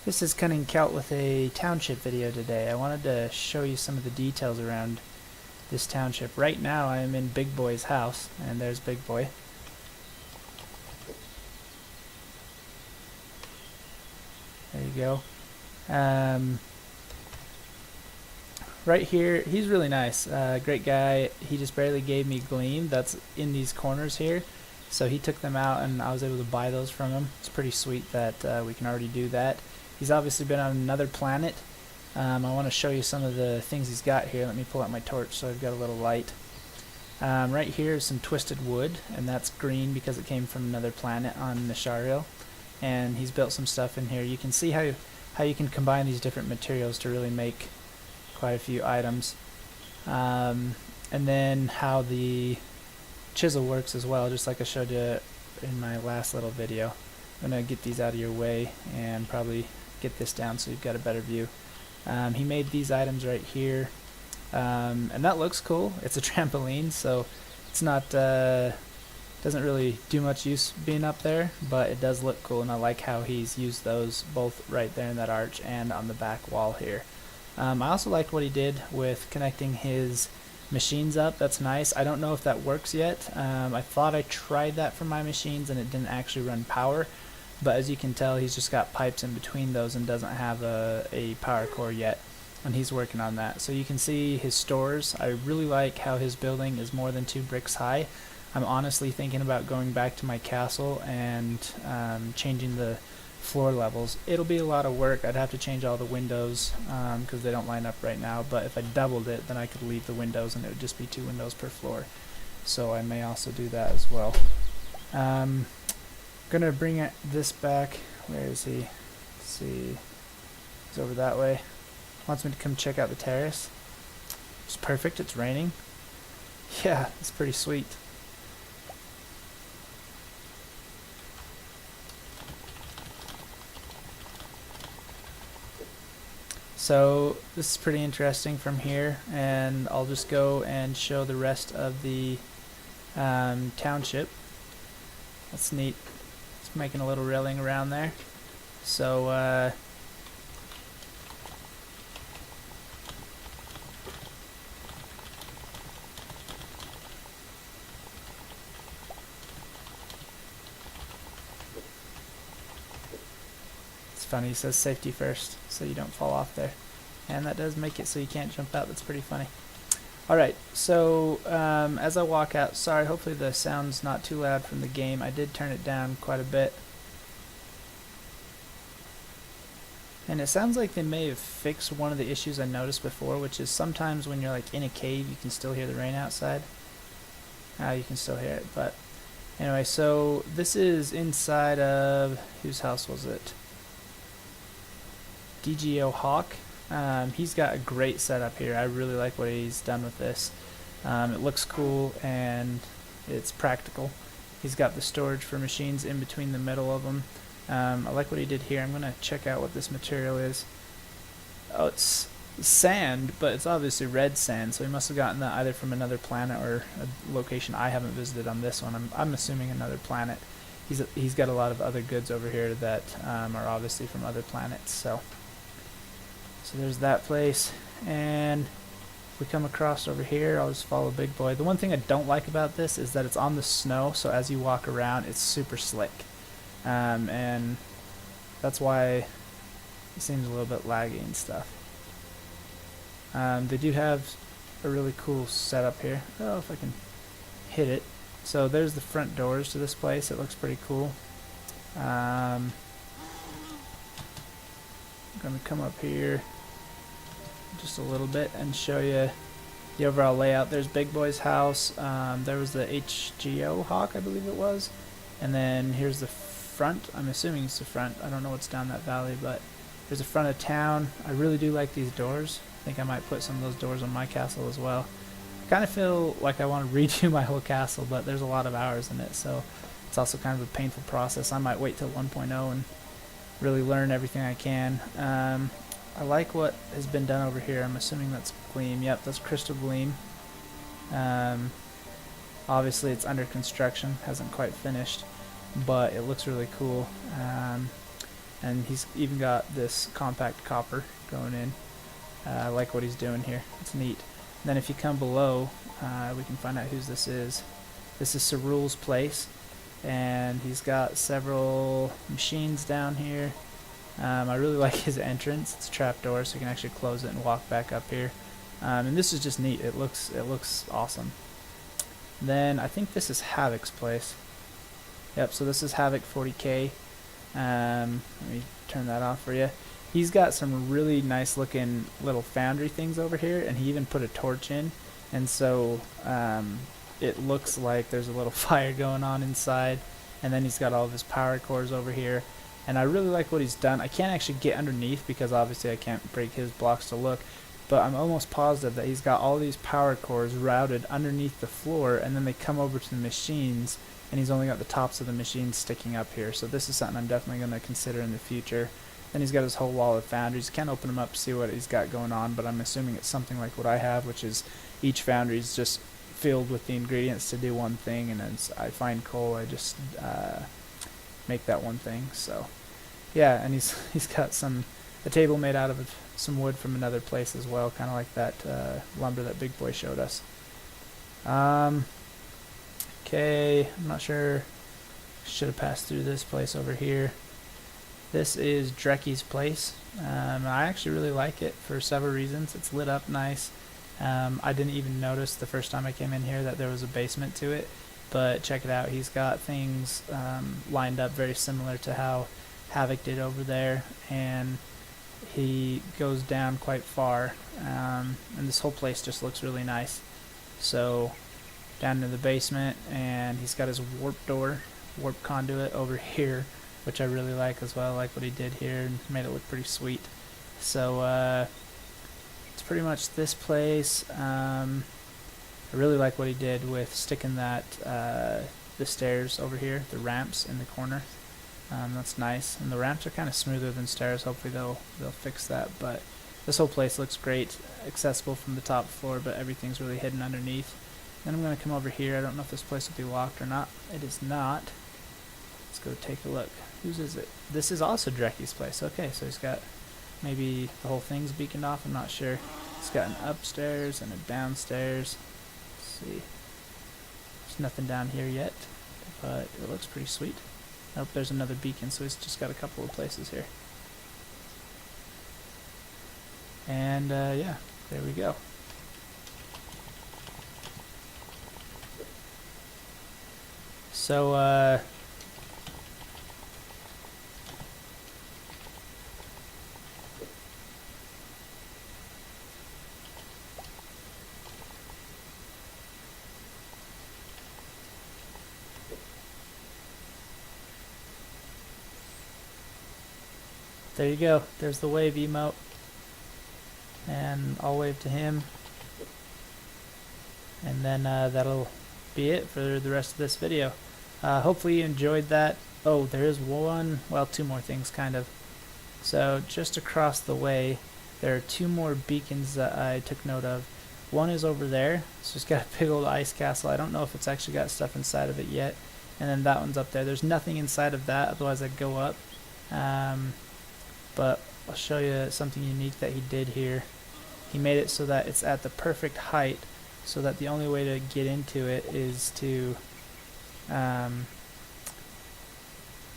This is Cunning Celt with a Township video today. I wanted to show you some of the details around this township. Right now I am in Big Boy's house, and there's Big Boy. There you go. Right here, he's really nice. Great guy. He just barely gave me Gleam. That's in these corners here. So he took them out and I was able to buy those from him. It's pretty sweet that we can already do that. He's obviously been on another planet. I want to show you some of the things he's got here. Let me pull out my torch so I've got a little light. Right here is some twisted wood, and that's green because it came from another planet on Nishariel. And he's built some stuff in here. You can see how you can combine these different materials to really make quite a few items. And then how the chisel works as well, just like I showed you in my last little video. I'm going to get these out of your way and probably get this down so you've got a better view. He made these items right here, and that looks cool. It's a trampoline, so it's not doesn't really do much use being up there, but it does look cool, and I like how he's used those both right there in that arch and on the back wall here. I also like what he did with connecting his machines up. That's nice. I don't know if that works yet. I thought I tried that for my machines and it didn't actually run power, but as you can tell, he's just got pipes in between those and doesn't have a power core yet, and he's working on that. So you can see his stores. I really like how his building is more than 2 bricks high. I'm honestly thinking about going back to my castle and changing the floor levels. It'll be a lot of work. I'd have to change all the windows because they don't line up right now, but if I doubled it, then I could leave the windows and it would just be 2 windows per floor. So I may also do that as well. Gonna bring this back. Where is he? Let's see. He's over that way. Wants me to come check out the terrace. It's perfect. It's raining. Yeah, it's pretty sweet. So this is pretty interesting from here, and I'll just go and show the rest of the township. That's neat. It's making a little railing around there. So it's funny, he says safety first, so you don't fall off there. And that does make it so you can't jump out. That's pretty funny. Alright, so as I walk out, sorry, hopefully the sound's not too loud from the game. I did turn it down quite a bit. And it sounds like they may have fixed one of the issues I noticed before, which is sometimes when you're like in a cave, you can still hear the rain outside. You can still hear it, but anyway, so this is inside of, whose house was it? DGO Hawk. He's got a great setup here. I really like what he's done with this. It looks cool and it's practical. He's got the storage for machines in between the middle of them. I like what he did here. I'm going to check out what this material is. Oh, it's sand, but it's obviously red sand, so he must have gotten that either from another planet or a location I haven't visited on this one. I'm assuming another planet. He's got a lot of other goods over here that are obviously from other planets. So there's that place, and if we come across over here, I'll just follow Big Boy. The one thing I don't like about this is that it's on the snow, so as you walk around, it's super slick, and that's why it seems a little bit laggy and stuff. They do have a really cool setup here. Oh, if I can hit it. So there's the front doors to this place. It looks pretty cool. I'm going to come up here just a little bit and show you the overall layout. There's Big Boy's house. There was the HGO Hawk, I believe it was. And then here's the front. I'm assuming it's the front. I don't know what's down that valley, but there's the front of town. I really do like these doors. I think I might put some of those doors on my castle as well. I kind of feel like I want to redo my whole castle, but there's a lot of hours in it, so it's also kind of a painful process. I might wait till 1.0 and really learn everything I can. I like what has been done over here. I'm assuming that's Gleam. Yep, that's Crystal Gleam. Obviously it's under construction, hasn't quite finished, but it looks really cool. And he's even got this compact copper going in. I like what he's doing here. It's neat. And then if you come below, we can find out whose this is. This is Cerul's place, and he's got several machines down here. I really like his entrance. It's a trapdoor, so you can actually close it and walk back up here. And this is just neat. It looks awesome. Then I think this is Havoc's place. Yep, so this is Havoc 40K. Let me turn that off for you. He's got some really nice looking little foundry things over here, and he even put a torch in, and so it looks like there's a little fire going on inside. And then he's got all of his power cores over here, and I really like what he's done. I can't actually get underneath because obviously I can't break his blocks to look, but I'm almost positive that he's got all these power cores routed underneath the floor, and then they come over to the machines, and he's only got the tops of the machines sticking up here. So this is something I'm definitely going to consider in the future. Then he's got his whole wall of foundries. Can't open them up to see what he's got going on, but I'm assuming it's something like what I have, which is each foundry is just filled with the ingredients to do one thing, and as I find coal, I just make that one thing. So yeah, and he's got a table made out of some wood from another place as well, kind of like that lumber that Big Boy showed us. Okay, I'm not sure. Should have passed through this place over here. This is Drecky's place. I actually really like it for several reasons. It's lit up nice. I didn't even notice the first time I came in here that there was a basement to it, but check it out. He's got things lined up very similar to how Havoc did over there, and he goes down quite far, and this whole place just looks really nice. So down into the basement, and he's got his warp conduit over here, which I really like as well. I like what he did here and made it look pretty sweet. So it's pretty much this place. I really like what he did with sticking that the stairs over here, the ramps in the corner. That's nice, and the ramps are kind of smoother than stairs. Hopefully they'll fix that. But this whole place looks great, accessible from the top floor, but everything's really hidden underneath. Then I'm going to come over here. I don't know if this place will be locked or not. It is not. Let's go take a look. Whose is it? This is also Drecky's place. Okay, so he's got maybe the whole thing's beaconed off. I'm not sure. He's got an upstairs and a downstairs. Let's see. There's nothing down here yet, but it looks pretty sweet. Oh, there's another beacon, so he's just got a couple of places here. And yeah, there we go. So there you go. There's the wave emote. And I'll wave to him. And then that'll be it for the rest of this video. Hopefully you enjoyed that. Oh, there is two more things kind of. So just across the way, there are two more beacons that I took note of. One is over there. It's just got a big old ice castle. I don't know if it's actually got stuff inside of it yet. And then that one's up there. There's nothing inside of that, otherwise I'd go up. But I'll show you something unique that he did here. He made it so that it's at the perfect height, so that the only way to get into it is to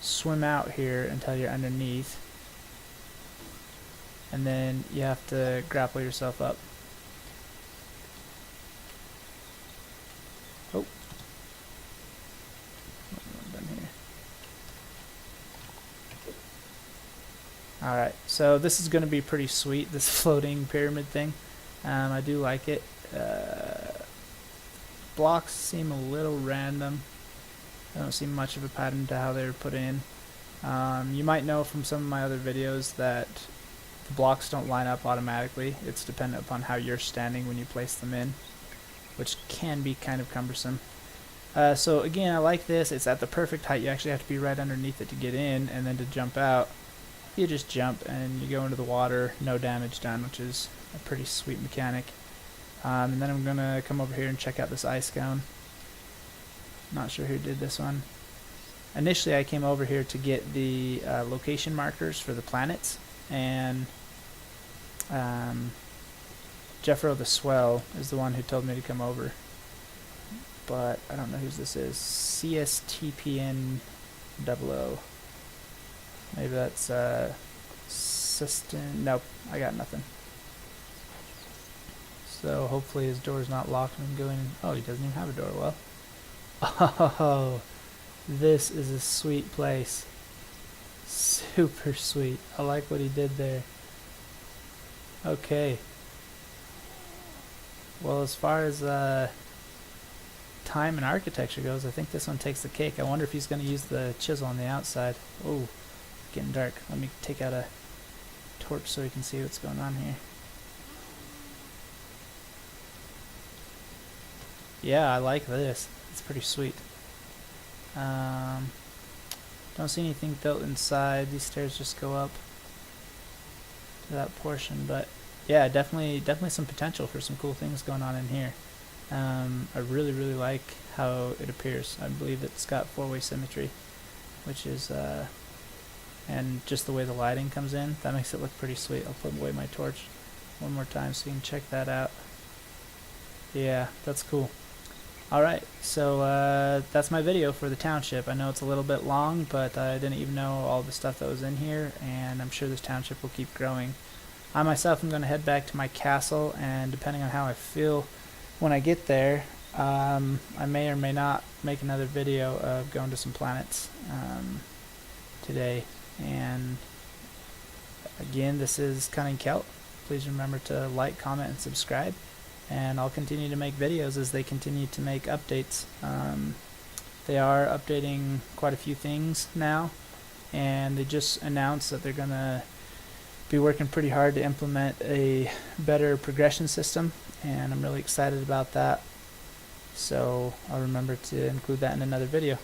swim out here until you're underneath, and then you have to grapple yourself up. Oh, done here. Alright, so this is going to be pretty sweet, this floating pyramid thing. I do like it. Blocks seem a little random. I don't see much of a pattern to how they were put in. You might know from some of my other videos that the blocks don't line up automatically. It's dependent upon how you're standing when you place them in, which can be kind of cumbersome. So again, I like this. It's at the perfect height. You actually have to be right underneath it to get in, and then to jump out, you just jump and you go into the water, no damage done, which is a pretty sweet mechanic. And then I'm going to come over here and check out this ice cone. Not sure who did this one. initially I came over here to get the location markers for the planets, and Jeffro the Swell is the one who told me to come over, but I don't know whose this is. CSTPN00. Maybe that's System. Nope, I got nothing. So hopefully his door's not locked and I'm going in. Oh, he doesn't even have a door. Well, oh, this is a sweet place. Super sweet. I like what he did there. Okay. Well, as far as time and architecture goes, I think this one takes the cake. I wonder if he's going to use the chisel on the outside. Oh, getting dark. Let me take out a torch so we can see what's going on here. Yeah, I like this. It's pretty sweet. Don't see anything built inside. These stairs just go up to that portion, but yeah, definitely some potential for some cool things going on in here. I really like how it appears. I believe it's got four-way symmetry, which is and just the way the lighting comes in, that makes it look pretty sweet. I'll put away my torch one more time so you can check that out. Yeah, that's cool. Alright, so that's my video for the township. I know it's a little bit long, but I didn't even know all the stuff that was in here, and I'm sure this township will keep growing. I myself am going to head back to my castle, and depending on how I feel when I get there, I may or may not make another video of going to some planets today. And again, this is Cunning Celt. Please remember to like, comment, and subscribe. And I'll continue to make videos as they continue to make updates. They are updating quite a few things now, and they just announced that they're going to be working pretty hard to implement a better progression system, and I'm really excited about that. So I'll remember to include that in another video.